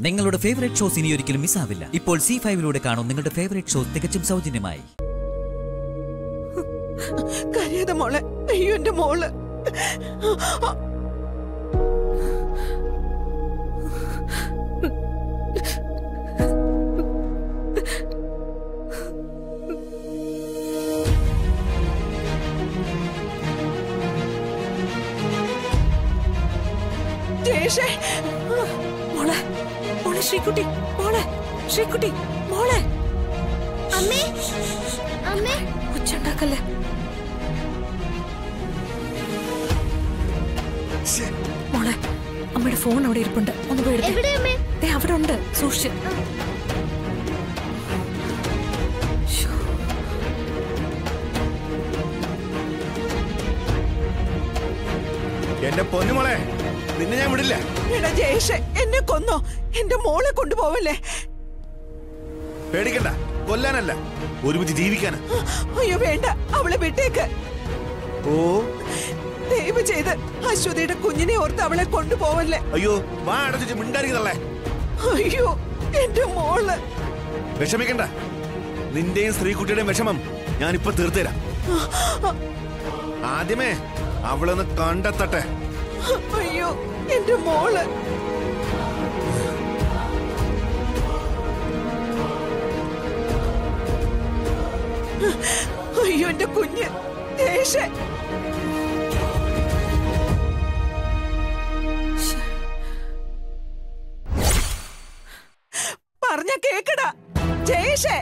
നിങ്ങളുടെ favourite shows ഇനി ഒരിക്കലും മിസ്സാവില്ല. ഇപ്പോൾ C5-ലൂടെ കാണും നിങ്ങളുടെ ഫേവറേറ്റ് ഷോസ് തികച്ചും സൗജന്യമായി. കരയാതെ മോളെ. അയ്യോ എന്റെ മോള്. മോളെ മോളെ ശ്രീകുട്ടി, മോളെ ശ്രീകുട്ടി, മോളെ. അമ്മേ അമ്മേ ഒച്ചുണ്ടാക്കല്ലേ. മോളെ അമ്മയുടെ ഫോൺ അവിടെ ഇരിപ്പുണ്ട്, ഒന്ന് പോയി എടുത്തേ. അവിടെ ഉണ്ട്, സൂക്ഷിച്ച്. എന്റെ പൊന്നുമോളെ, നിന്നെ ഞാൻ വിടില്ല. എടാ ജയേഷ്, എന്നെ കൊന്നോ? എന്റെ മോളെ കൊണ്ടുപോവല്ലേ. പേടിക്കണ്ട, കൊല്ലാനല്ല, ഒരുമിച്ച് ജീവിക്കാനാ. അയ്യോ വേണ്ട, അവളെ വിട്ടേക്ക്. ഓ ദയവ് ചെയ്ത് അശ്വതിയുടെ കുഞ്ഞിനെ ഓർത്ത് അവളെ കൊണ്ടുപോവല്ലേ. അയ്യോ വാ അടച്ചു മിണ്ടായിരിക്കുന്നല്ലേ. അയ്യോ എന്റെ മോള്. വിഷമിക്കണ്ട, നിന്റെയും ശ്രീകുട്ടിയുടെയും വിഷമം ഞാനിപ്പോ തീർത്തുതരാം. ആദ്യമേ അവളൊന്ന് കണ്ടെത്തട്ടെ. അയ്യോ എന്റെ മോള്. അയ്യോ എന്റെ കുഞ്ഞ് ദേശേ. പറഞ്ഞ കേക്കടാ ജയേഷേ.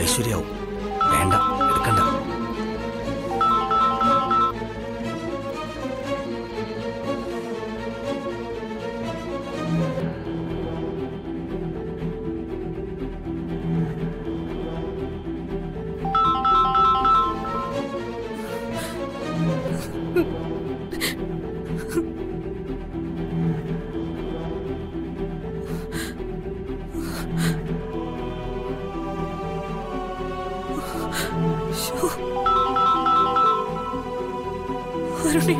ഐശ്വര്യാവും വേണ്ട, എടുക്കണ്ട.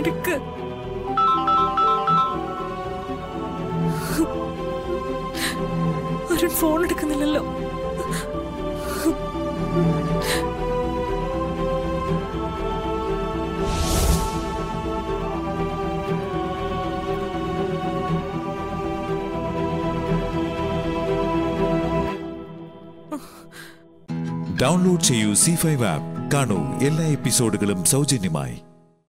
എടുക്ക്. ഒരു ഫോൺ എടുക്കുന്നില്ലല്ലോ. ഡൗൺലോഡ് ചെയ്യൂ C5 ആപ്പ്. കാണൂ എല്ലാ എപ്പിസോഡുകളും സൗജന്യമായി.